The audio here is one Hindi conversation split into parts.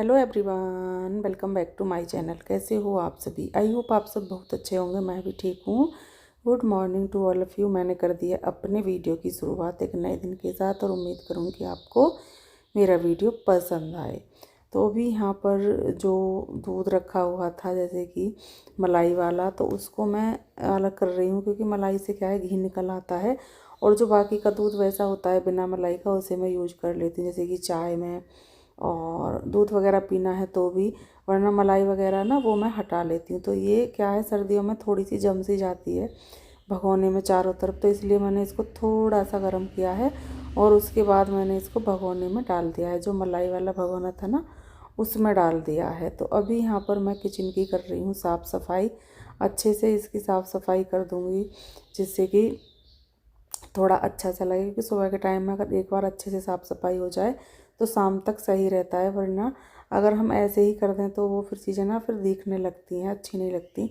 Hello everyone, welcome back to my channel. कैसे हो आप सभी? आई होप आप सब बहुत अच्छे होंगे। मैं भी ठीक हूँ। Good morning to all of you. मैंने कर दिया अपने वीडियो की शुरुआत एक नए दिन के साथ और उम्मीद करूँ कि आपको मेरा वीडियो पसंद आए। तो अभी यहाँ पर जो दूध रखा हुआ था जैसे कि मलाई वाला, तो उसको मैं अलग कर रही हूँ क्योंकि मलाई से क्या है, घी निकल आता है। और जो बाकी का दूध वैसा होता है बिना मलाई का, उसे मैं यूज कर लेती हूँ जैसे कि चाय में और दूध वगैरह पीना है तो भी, वरना मलाई वगैरह ना वो मैं हटा लेती हूँ। तो ये क्या है, सर्दियों में थोड़ी सी जम सी जाती है भगोने में चारों तरफ, तो इसलिए मैंने इसको थोड़ा सा गर्म किया है और उसके बाद मैंने इसको भगोने में डाल दिया है। जो मलाई वाला भगोना था ना, उसमें डाल दिया है। तो अभी यहाँ पर मैं किचन की कर रही हूँ साफ़ सफाई। अच्छे से इसकी साफ़ सफाई कर दूँगी जिससे कि थोड़ा अच्छा सा लगे, क्योंकि सुबह के टाइम में अगर एक बार अच्छे से साफ़ सफाई हो जाए तो शाम तक सही रहता है। वरना अगर हम ऐसे ही कर दें तो वो फिर चीज़ें ना फिर दिखने लगती हैं, अच्छी नहीं लगती।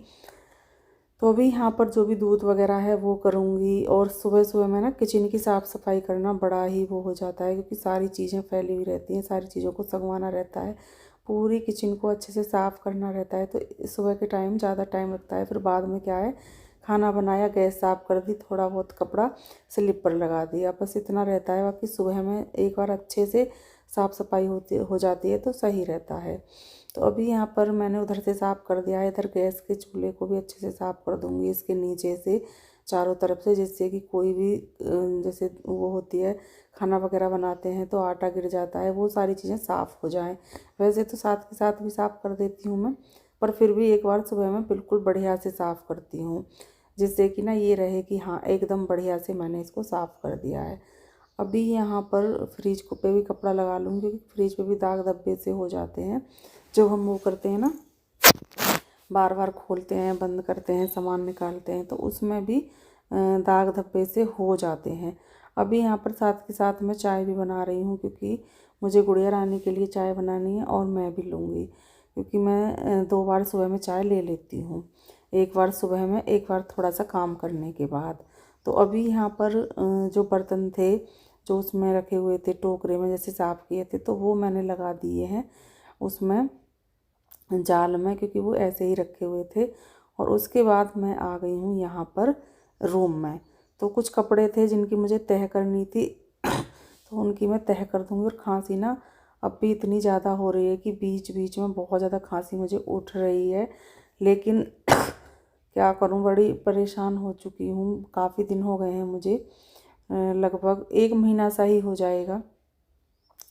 तो अभी यहाँ पर जो भी दूध वगैरह है वो करूँगी। और सुबह सुबह में ना किचन की साफ़ सफाई करना बड़ा ही वो हो जाता है, क्योंकि सारी चीज़ें फैली हुई रहती हैं, सारी चीज़ों को संगवाना रहता है, पूरी किचन को अच्छे से साफ़ करना रहता है। तो सुबह के टाइम ज़्यादा टाइम लगता है। फिर बाद में क्या है, खाना बनाया, गैस साफ़ कर दी, थोड़ा बहुत कपड़ा स्लिप पर लगा दिया, बस इतना रहता है। बाकी सुबह में एक बार अच्छे से साफ़ सफाई हो जाती है तो सही रहता है। तो अभी यहाँ पर मैंने उधर से साफ़ कर दिया है। इधर गैस के चूल्हे को भी अच्छे से साफ़ कर दूँगी, इसके नीचे से चारों तरफ से, जिससे कि कोई भी जैसे वो होती है, खाना वगैरह बनाते हैं तो आटा गिर जाता है, वो सारी चीज़ें साफ़ हो जाएं। वैसे तो साथ के साथ भी साफ़ कर देती हूँ मैं, पर फिर भी एक बार सुबह में बिल्कुल बढ़िया से साफ़ करती हूँ, जिससे कि ना ये रहे कि हाँ एकदम बढ़िया से मैंने इसको साफ़ कर दिया है। अभी यहाँ पर फ्रिज को पे भी कपड़ा लगा लूँगी, क्योंकि फ्रिज पे भी दाग धब्बे से हो जाते हैं जब हम वो करते हैं ना, बार बार खोलते हैं, बंद करते हैं, सामान निकालते हैं, तो उसमें भी दाग धब्बे से हो जाते हैं। अभी यहाँ पर साथ के साथ मैं चाय भी बना रही हूँ, क्योंकि मुझे गुड़िया रानी के लिए चाय बनानी है और मैं भी लूँगी, क्योंकि मैं 2 बार सुबह में चाय ले लेती हूँ, एक बार सुबह में, एक बार थोड़ा सा काम करने के बाद। तो अभी यहाँ पर जो बर्तन थे जो उसमें रखे हुए थे टोकरे में जैसे साफ़ किए थे, तो वो मैंने लगा दिए हैं उसमें जाल में, क्योंकि वो ऐसे ही रखे हुए थे। और उसके बाद मैं आ गई हूँ यहाँ पर रूम में। तो कुछ कपड़े थे जिनकी मुझे तह करनी थी तो उनकी मैं तह कर दूँगी। और खांसी ना अब भी इतनी ज़्यादा हो रही है कि बीच बीच में बहुत ज़्यादा खांसी मुझे उठ रही है, लेकिन क्या करूँ, बड़ी परेशान हो चुकी हूँ। काफ़ी दिन हो गए हैं मुझे, लगभग 1 महीना सा ही हो जाएगा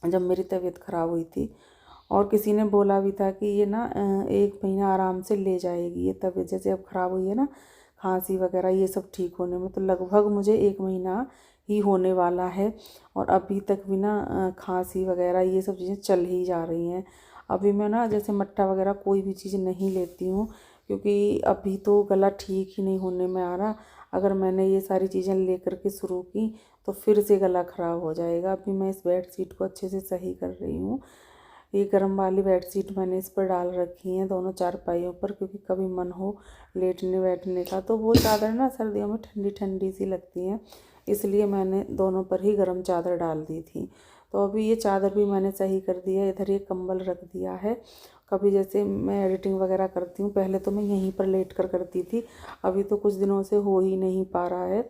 जब मेरी तबीयत ख़राब हुई थी। और किसी ने बोला भी था कि ये ना 1 महीना आराम से ले जाएगी ये तबीयत, जैसे अब ख़राब हुई है ना, खांसी वगैरह ये सब ठीक होने में। तो लगभग मुझे 1 महीना ही होने वाला है और अभी तक भी ना खांसी वगैरह ये सब चीज़ें चल ही जा रही हैं। अभी मैं ना जैसे मट्टा वगैरह कोई भी चीज़ नहीं लेती हूँ, क्योंकि अभी तो गला ठीक ही नहीं होने में आ रहा। अगर मैंने ये सारी चीज़ें ले कर के शुरू की तो फिर से गला ख़राब हो जाएगा। अभी मैं इस बेडशीट को अच्छे से सही कर रही हूँ। ये गर्म वाली बेडशीट मैंने इस पर डाल रखी हैं दोनों चारपाइयों पर, क्योंकि कभी मन हो लेटने बैठने का तो वो चादर ना सर्दियों में ठंडी ठंडी सी लगती हैं, इसलिए मैंने दोनों पर ही गर्म चादर डाल दी थी। तो अभी ये चादर भी मैंने सही कर दी है। इधर ये कंबल रख दिया है। कभी जैसे मैं एडिटिंग वगैरह करती हूँ, पहले तो मैं यहीं पर लेट कर करती थी, अभी तो कुछ दिनों से हो ही नहीं पा रहा है,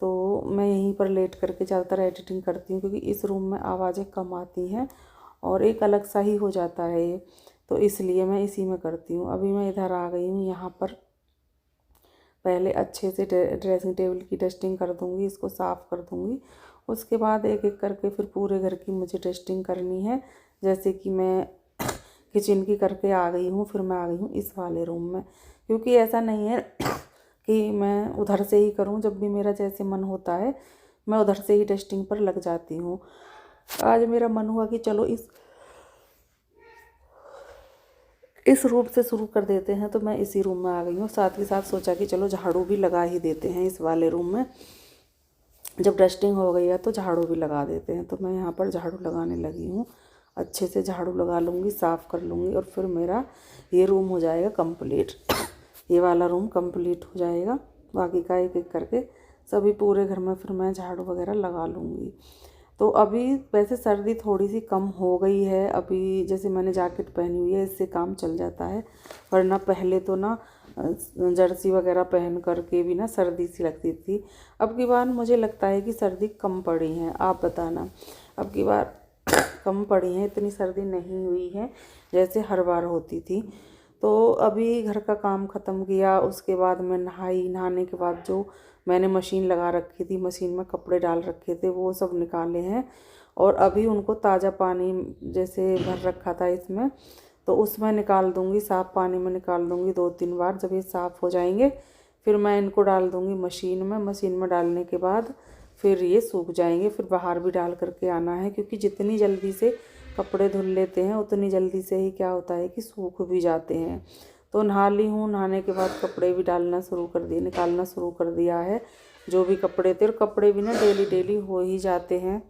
तो मैं यहीं पर लेट करके ज़्यादातर एडिटिंग करती हूँ, क्योंकि इस रूम में आवाज़ें कम आती हैं और एक अलग सा ही हो जाता है ये, तो इसलिए मैं इसी में करती हूँ। अभी मैं इधर आ गई हूँ। यहाँ पर पहले अच्छे से ड्रेसिंग टेबल की डस्टिंग कर दूँगी, इसको साफ़ कर दूँगी। उसके बाद एक एक करके फिर पूरे घर की मुझे डस्टिंग करनी है। जैसे कि मैं किचन की करके आ गई हूँ, फिर मैं आ गई हूँ इस वाले रूम में, क्योंकि ऐसा नहीं है कि मैं उधर से ही करूँ। जब भी मेरा जैसे मन होता है मैं उधर से ही डस्टिंग पर लग जाती हूँ। आज मेरा मन हुआ कि चलो इस रूम से शुरू कर देते हैं, तो मैं इसी रूम में आ गई हूँ। साथ ही साथ सोचा कि चलो झाड़ू भी लगा ही देते हैं इस वाले रूम में, जब डस्टिंग हो गई है तो झाड़ू भी लगा देते हैं। तो मैं यहाँ पर झाड़ू लगाने लगी हूँ। अच्छे से झाड़ू लगा लूँगी, साफ़ कर लूँगी और फिर मेरा ये रूम हो जाएगा कंप्लीट। ये वाला रूम कंप्लीट हो जाएगा। बाकी का एक एक करके सभी पूरे घर में फिर मैं झाड़ू वगैरह लगा लूँगी। तो अभी वैसे सर्दी थोड़ी सी कम हो गई है, अभी जैसे मैंने जैकेट पहनी हुई है इससे काम चल जाता है, वरना पहले तो ना जर्सी वगैरह पहन करके भी ना सर्दी सी लगती थी। अब की बार मुझे लगता है कि सर्दी कम पड़ी है, आप बताना। अब की बार कम पड़ी है, इतनी सर्दी नहीं हुई है जैसे हर बार होती थी। तो अभी घर का काम ख़त्म किया, उसके बाद मैं नहाई। नहाने के बाद जो मैंने मशीन लगा रखी थी, मशीन में कपड़े डाल रखे थे, वो सब निकाले हैं और अभी उनको ताज़ा पानी जैसे भर रखा था इसमें, तो उसमें निकाल दूँगी, साफ़ पानी में निकाल दूँगी 2-3 बार। जब ये साफ़ हो जाएंगे फिर मैं इनको डाल दूँगी मशीन में। मशीन में डालने के बाद फिर ये सूख जाएंगे, फिर बाहर भी डाल करके आना है, क्योंकि जितनी जल्दी से कपड़े धुल लेते हैं उतनी जल्दी से ही क्या होता है कि सूख भी जाते हैं। तो नहा ली हूँ, नहाने के बाद कपड़े भी डालना शुरू कर दिए, निकालना शुरू कर दिया है जो भी कपड़े थे। और कपड़े भी ना डेली डेली हो ही जाते हैं,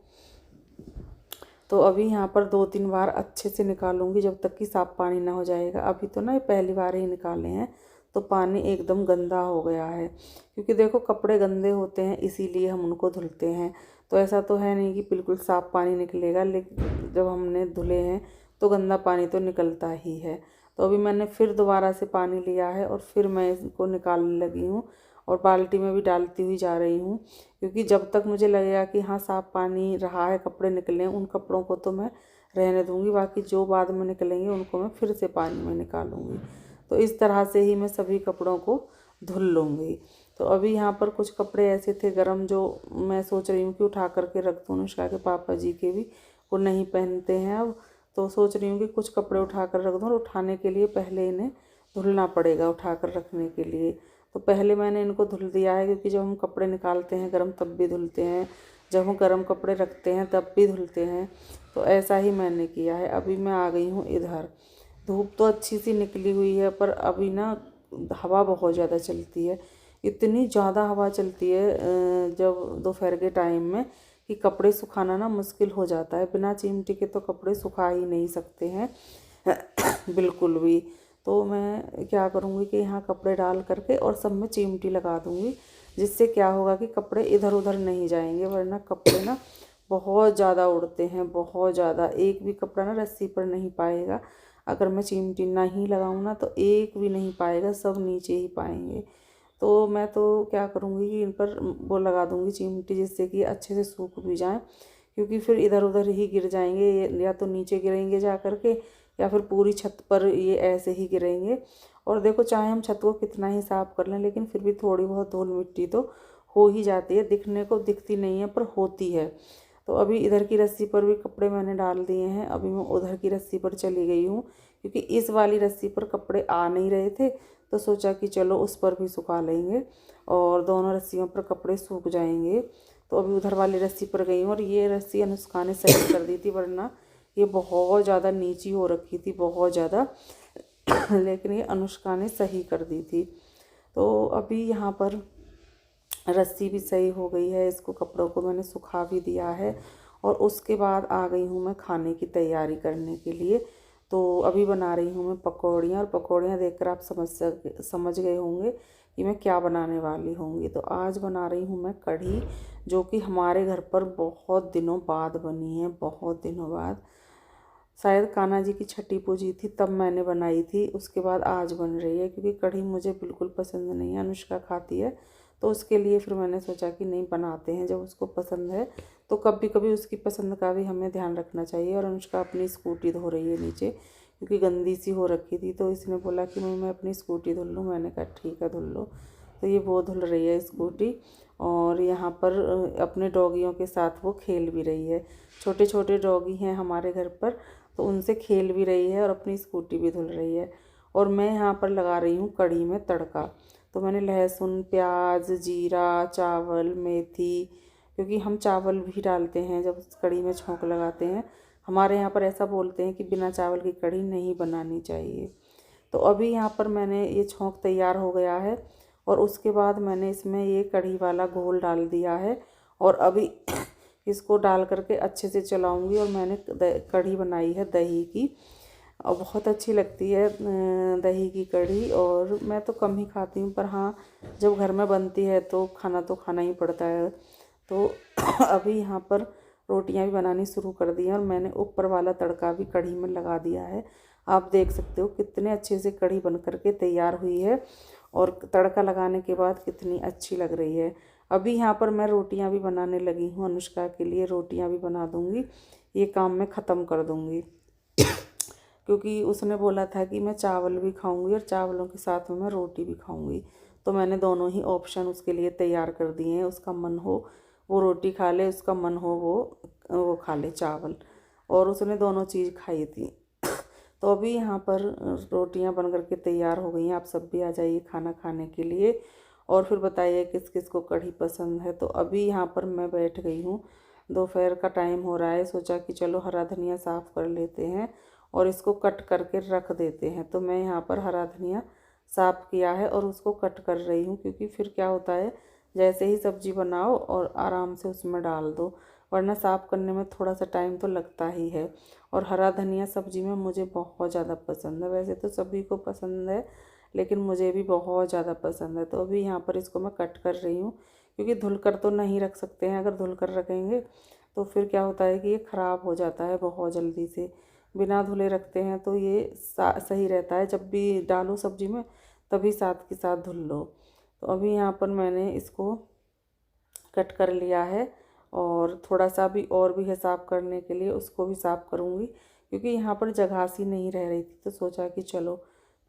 तो अभी यहाँ पर 2-3 बार अच्छे से निकालूंगी जब तक कि साफ़ पानी ना हो जाएगा। अभी तो ना ये पहली बार ही निकाले हैं तो पानी एकदम गंदा हो गया है, क्योंकि देखो कपड़े गंदे होते हैं इसीलिए हम उनको धुलते हैं। तो ऐसा तो है नहीं कि बिल्कुल साफ़ पानी निकलेगा, लेकिन जब हमने धुले हैं तो गंदा पानी तो निकलता ही है। तो अभी मैंने फिर दोबारा से पानी लिया है और फिर मैं इसको निकालने लगी हूँ और बाल्टी में भी डालती हुई जा रही हूँ, क्योंकि जब तक मुझे लगेगा कि हाँ साफ़ पानी रहा है, कपड़े निकले हैं, उन कपड़ों को तो मैं रहने दूँगी, बाकी जो बाद में निकलेंगे उनको मैं फिर से पानी में निकालूँगी। तो इस तरह से ही मैं सभी कपड़ों को धुल लूँगी। तो अभी यहाँ पर कुछ कपड़े ऐसे थे गरम जो मैं सोच रही हूँ कि उठा करके रख दूँ। अनुष्का के पापा जी के भी वो नहीं पहनते हैं अब, तो सोच रही हूँ कि कुछ कपड़े उठा कर रख दूँ। और उठाने के लिए पहले इन्हें धुलना पड़ेगा, उठा कर रखने के लिए। तो पहले मैंने इनको धुल दिया है, क्योंकि जब हम कपड़े निकालते हैं गरम तब भी धुलते हैं, जब हम गरम कपड़े रखते हैं तब भी धुलते हैं। तो ऐसा ही मैंने किया है। अभी मैं आ गई हूँ इधर। धूप तो अच्छी सी निकली हुई है, पर अभी ना हवा बहुत ज़्यादा चलती है, इतनी ज़्यादा हवा चलती है जब दोपहर के टाइम में, कि कपड़े सुखाना ना मुश्किल हो जाता है। बिना चिमटी के तो कपड़े सुखा ही नहीं सकते हैं बिल्कुल भी। तो मैं क्या करूँगी कि यहाँ कपड़े डाल करके और सब में चिमटी लगा दूँगी, जिससे क्या होगा कि कपड़े इधर उधर नहीं जाएंगे, वरना कपड़े ना बहुत ज़्यादा उड़ते हैं, बहुत ज़्यादा। एक भी कपड़ा ना रस्सी पर नहीं पाएगा, अगर मैं चिमटी नहीं लगाऊँ ना तो एक भी नहीं पाएगा, सब नीचे ही पाएंगे। तो मैं तो क्या करूँगी कि इन पर वो लगा दूँगी चिमटी, जिससे कि अच्छे से सूख भी जाएँ, क्योंकि फिर इधर उधर ही गिर जाएंगे, या तो नीचे गिरेंगे जा करके, या फिर पूरी छत पर ये ऐसे ही गिरेंगे। और देखो चाहे हम छत को कितना ही साफ़ कर लें, लेकिन फिर भी थोड़ी बहुत धूल मिट्टी तो हो ही जाती है, दिखने को दिखती नहीं है पर होती है। तो अभी इधर की रस्सी पर भी कपड़े मैंने डाल दिए हैं, अभी मैं उधर की रस्सी पर चली गई हूँ, क्योंकि इस वाली रस्सी पर कपड़े आ नहीं रहे थे, तो सोचा कि चलो उस पर भी सुखा लेंगे और दोनों रस्सियों पर कपड़े सूख जाएंगे। तो अभी उधर वाली रस्सी पर गई हूँ, और ये रस्सी अनुष्का ने सही कर दी थी, वरना ये बहुत ज़्यादा नीची हो रखी थी, बहुत ज़्यादा लेकिन ये अनुष्का ने सही कर दी थी। तो अभी यहाँ पर रस्सी भी सही हो गई है, इसको कपड़ों को मैंने सुखा भी दिया है। और उसके बाद आ गई हूँ मैं खाने की तैयारी करने के लिए। तो अभी बना रही हूँ मैं पकौड़ियाँ, और पकौड़ियाँ देखकर आप समझ गए होंगे कि मैं क्या बनाने वाली होंगी। तो आज बना रही हूँ मैं कढ़ी, जो कि हमारे घर पर बहुत दिनों बाद बनी है, बहुत दिनों बाद। शायद कान्हा जी की छठी पूजी थी तब मैंने बनाई थी, उसके बाद आज बन रही है। क्योंकि कढ़ी मुझे बिल्कुल पसंद नहीं है, अनुष्का खाती है, तो उसके लिए फिर मैंने सोचा कि नहीं बनाते हैं, जब उसको पसंद है तो कभी कभी उसकी पसंद का भी हमें ध्यान रखना चाहिए। और अनुष्का अपनी स्कूटी धो रही है नीचे, क्योंकि गंदी सी हो रखी थी, तो इसने बोला कि मैं अपनी स्कूटी धुल लूँ। मैंने कहा ठीक है धुल लो। तो ये वो धुल रही है स्कूटी, और यहाँ पर अपने डॉगियों के साथ वो खेल भी रही है। छोटे छोटे डॉगी हैं हमारे घर पर, तो उनसे खेल भी रही है और अपनी स्कूटी भी धुल रही है। और मैं यहाँ पर लगा रही हूँ कढ़ी में तड़का। तो मैंने लहसुन, प्याज, जीरा, चावल, मेथी, क्योंकि हम चावल भी डालते हैं जब कढ़ी में छौंक लगाते हैं। हमारे यहाँ पर ऐसा बोलते हैं कि बिना चावल की कढ़ी नहीं बनानी चाहिए। तो अभी यहाँ पर मैंने ये छौंक तैयार हो गया है, और उसके बाद मैंने इसमें ये कढ़ी वाला घोल डाल दिया है। और अभी इसको डाल करके अच्छे से चलाऊंगी। और मैंने कढ़ी बनाई है दही की, और बहुत अच्छी लगती है दही की कढ़ी। और मैं तो कम ही खाती हूँ, पर हाँ जब घर में बनती है तो खाना ही पड़ता है। तो अभी यहाँ पर रोटियां भी बनानी शुरू कर दी हैं और मैंने ऊपर वाला तड़का भी कढ़ी में लगा दिया है। आप देख सकते हो कितने अच्छे से कढ़ी बन करके तैयार हुई है और तड़का लगाने के बाद कितनी अच्छी लग रही है। अभी यहाँ पर मैं रोटियां भी बनाने लगी हूँ, अनुष्का के लिए रोटियां भी बना दूँगी, ये काम मैं ख़त्म कर दूँगी क्योंकि उसने बोला था कि मैं चावल भी खाऊंगी और चावलों के साथ में मैं रोटी भी खाऊंगी। तो मैंने दोनों ही ऑप्शन उसके लिए तैयार कर दिए हैं। उसका मन हो वो रोटी खा ले, उसका मन हो वो खा ले चावल, और उसने दोनों चीज़ खाई थी। तो अभी यहाँ पर रोटियाँ बन करके तैयार हो गई हैं। आप सब भी आ जाइए खाना खाने के लिए और फिर बताइए किस किस को कढ़ी पसंद है। तो अभी यहाँ पर मैं बैठ गई हूँ, दोपहर का टाइम हो रहा है, सोचा कि चलो हरा धनिया साफ़ कर लेते हैं और इसको कट करके रख देते हैं। तो मैं यहाँ पर हरा धनिया साफ़ किया है और उसको कट कर रही हूँ, क्योंकि फिर क्या होता है जैसे ही सब्ज़ी बनाओ और आराम से उसमें डाल दो, वरना साफ़ करने में थोड़ा सा टाइम तो लगता ही है। और हरा धनिया सब्ज़ी में मुझे बहुत ज़्यादा पसंद है, वैसे तो सभी को पसंद है लेकिन मुझे भी बहुत ज़्यादा पसंद है। तो अभी यहाँ पर इसको मैं कट कर रही हूँ, क्योंकि धुल कर तो नहीं रख सकते हैं, अगर धुल कर रखेंगे तो फिर क्या होता है कि ये ख़राब हो जाता है बहुत जल्दी से। बिना धुले रखते हैं तो ये सही रहता है, जब भी डालो सब्ज़ी में तभी साथ के साथ धुल लो। तो अभी यहाँ पर मैंने इसको कट कर लिया है और थोड़ा सा भी और भी है साफ़ करने के लिए, उसको भी साफ़ करूँगी, क्योंकि यहाँ पर जगह सी नहीं रह रही थी। तो सोचा कि चलो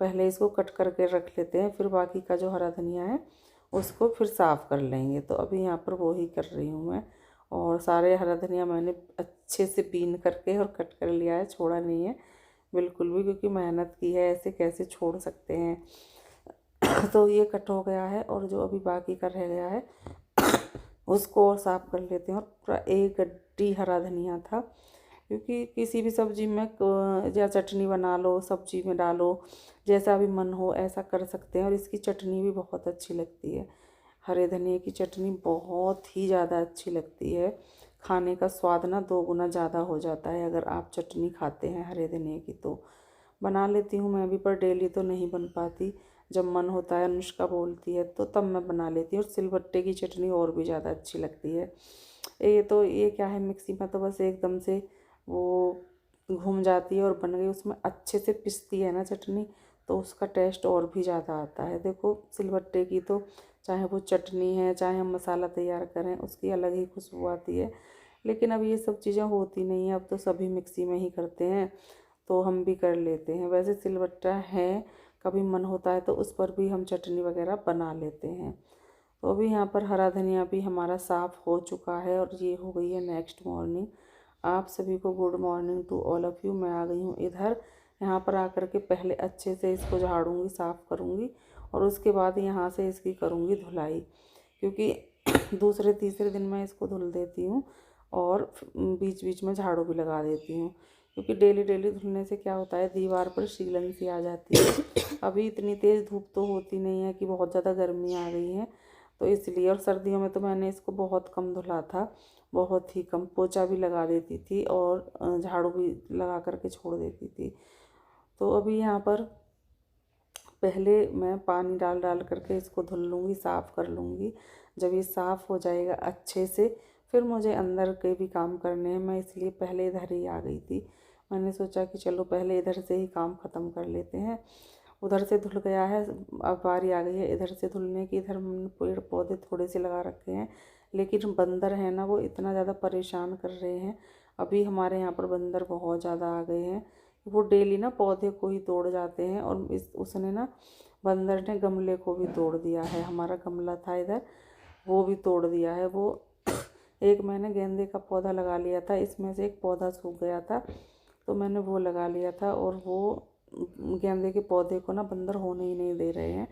पहले इसको कट करके रख लेते हैं, फिर बाकी का जो हरा धनिया है उसको फिर साफ़ कर लेंगे। तो अभी यहाँ पर वो ही कर रही हूँ मैं, और सारे हरा धनिया मैंने अच्छे से बीन करके और कट कर लिया है, छोड़ा नहीं है बिल्कुल भी, क्योंकि मेहनत की है, ऐसे कैसे छोड़ सकते हैं। तो ये कट हो गया है और जो अभी बाकी का रह गया है उसको और साफ़ कर लेते हैं। और पूरा एक गड्डी हरा धनिया था, क्योंकि किसी भी सब्ज़ी में या चटनी बना लो, सब्ज़ी में डालो, जैसा भी मन हो ऐसा कर सकते हैं। और इसकी चटनी भी बहुत अच्छी लगती है, हरे धनिए की चटनी बहुत ही ज़्यादा अच्छी लगती है। खाने का स्वाद ना 2 गुना ज़्यादा हो जाता है अगर आप चटनी खाते हैं हरे धनिए की। तो बना लेती हूँ मैं भी, पर डेली तो नहीं बन पाती। जब मन होता है, अनुष्का बोलती है तो तब मैं बना लेती हूँ। और सिलबट्टे की चटनी और भी ज़्यादा अच्छी लगती है। ये क्या है, मिक्सी में तो बस एकदम से वो घूम जाती है और बन गई। उसमें अच्छे से पिसती है ना चटनी, तो उसका टेस्ट और भी ज़्यादा आता है। देखो सिलबट्टे की तो चाहे वो चटनी है, चाहे हम मसाला तैयार करें, उसकी अलग ही खुशबू आती है। लेकिन अब ये सब चीज़ें होती नहीं हैं, अब तो सभी मिक्सी में ही करते हैं, तो हम भी कर लेते हैं। वैसे सिलबट्टा है, कभी मन होता है तो उस पर भी हम चटनी वगैरह बना लेते हैं। तो अभी यहाँ पर हरा धनिया भी हमारा साफ़ हो चुका है और ये हो गई है नेक्स्ट मॉर्निंग। आप सभी को good morning to all of you. मैं आ गई हूँ इधर, यहाँ पर आकर के पहले अच्छे से इसको झाड़ूंगी, साफ़ करूँगी और उसके बाद यहाँ से इसकी करूँगी धुलाई, क्योंकि दूसरे तीसरे दिन मैं इसको धुल देती हूँ और बीच बीच में झाड़ू भी लगा देती हूँ, क्योंकि डेली डेली धुलने से क्या होता है दीवार पर शीलन सी आ जाती है। अभी इतनी तेज़ धूप तो होती नहीं है कि बहुत ज़्यादा गर्मी आ गई है, तो इसलिए। और सर्दियों में तो मैंने इसको बहुत कम धुला था, बहुत ही कम, पोछा भी लगा देती थी और झाड़ू भी लगा करके छोड़ देती थी। तो अभी यहाँ पर पहले मैं पानी डाल डाल करके इसको धुल लूँगी, साफ़ कर लूँगी। जब ये साफ़ हो जाएगा अच्छे से, फिर मुझे अंदर के भी काम करने हैं, मैं इसलिए पहले इधर ही आ गई थी। मैंने सोचा कि चलो पहले इधर से ही काम ख़त्म कर लेते हैं। उधर से धुल गया है, अब बारी आ गई है इधर से धुलने की। इधर पेड़ पौधे थोड़े से लगा रखे हैं, लेकिन बंदर है ना, वो इतना ज़्यादा परेशान कर रहे हैं। अभी हमारे यहाँ पर बंदर बहुत ज़्यादा आ गए हैं, वो डेली ना पौधे को ही तोड़ जाते हैं। और उसने ना, बंदर ने गमले को भी तोड़ दिया है, हमारा गमला था इधर, वो भी तोड़ दिया है। वो एक मैंने गेंदे का पौधा लगा लिया था, इसमें से एक पौधा सूख गया था, तो मैंने वो लगा लिया था। और वो गेंदे के पौधे को ना बंदर होने ही नहीं दे रहे हैं,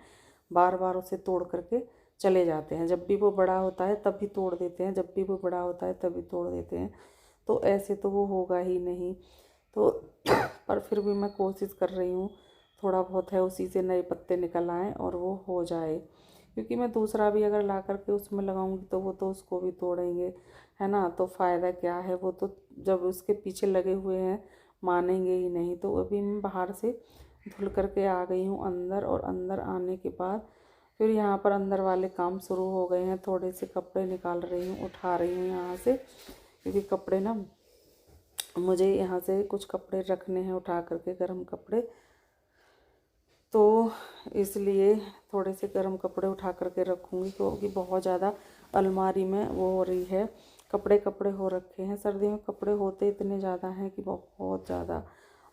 बार बार उसे तोड़ करके चले जाते हैं। जब भी वो बड़ा होता है तभी तोड़ देते हैं, जब भी वो बड़ा होता है तभी तोड़ देते हैं। तो ऐसे तो वो होगा ही नहीं। तो पर फिर भी मैं कोशिश कर रही हूँ, थोड़ा बहुत है उसी से नए पत्ते निकल आएँ और वो हो जाए, क्योंकि मैं दूसरा भी अगर ला करके उसमें लगाऊंगी तो वो तो उसको भी तोड़ेंगे, है ना। तो फ़ायदा क्या है, वो तो जब उसके पीछे लगे हुए हैं मानेंगे ही नहीं। तो अभी मैं बाहर से धुल करके आ गई हूँ अंदर, और अंदर आने के बाद फिर यहाँ पर अंदर वाले काम शुरू हो गए हैं। थोड़े से कपड़े निकाल रही हूँ, उठा रही हूँ यहाँ से, क्योंकि कपड़े ना मुझे यहाँ से कुछ कपड़े रखने हैं उठा करके, गर्म कपड़े, तो इसलिए थोड़े से गर्म कपड़े उठा करके रखूँगी, क्योंकि बहुत ज़्यादा अलमारी में वो हो रही है, कपड़े हो रखे हैं। सर्दियों में कपड़े होते इतने ज़्यादा हैं कि बहुत ज़्यादा।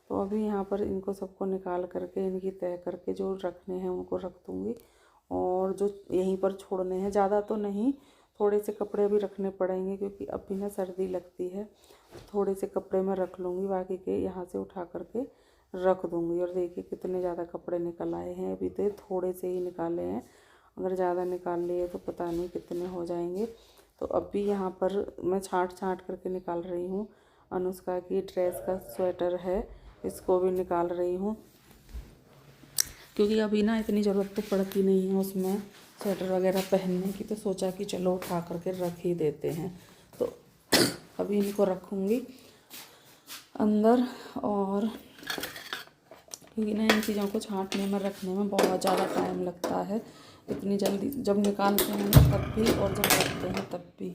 तो अभी यहाँ पर इनको सबको निकाल करके, इनकी तय करके जो रखने हैं उनको रख दूँगी, और जो यहीं पर छोड़ने हैं, ज़्यादा तो नहीं, थोड़े से कपड़े अभी रखने पड़ेंगे क्योंकि अभी ना सर्दी लगती है। थोड़े से कपड़े मैं रख लूँगी, बाकी के यहाँ से उठा करके रख दूँगी। और देखिए कितने ज़्यादा कपड़े निकल आए हैं, अभी तो थोड़े से ही निकाले हैं, अगर ज़्यादा निकाल लिए तो पता नहीं कितने हो जाएंगे। तो अभी यहाँ पर मैं छाँट करके निकाल रही हूँ। अनुष्का की ड्रेस का स्वेटर है, इसको भी निकाल रही हूँ, क्योंकि अभी ना इतनी ज़रूरत तो पड़ती नहीं है उसमें स्वेटर वगैरह पहनने की, तो सोचा कि चलो उठा करके रख ही देते हैं। तो अभी इनको रखूँगी अंदर, और क्योंकि ना इन चीज़ों को छांटने में, रखने में बहुत ज़्यादा टाइम लगता है। इतनी जल्दी जब निकालते हैं तब भी और जब रखते हैं तब भी।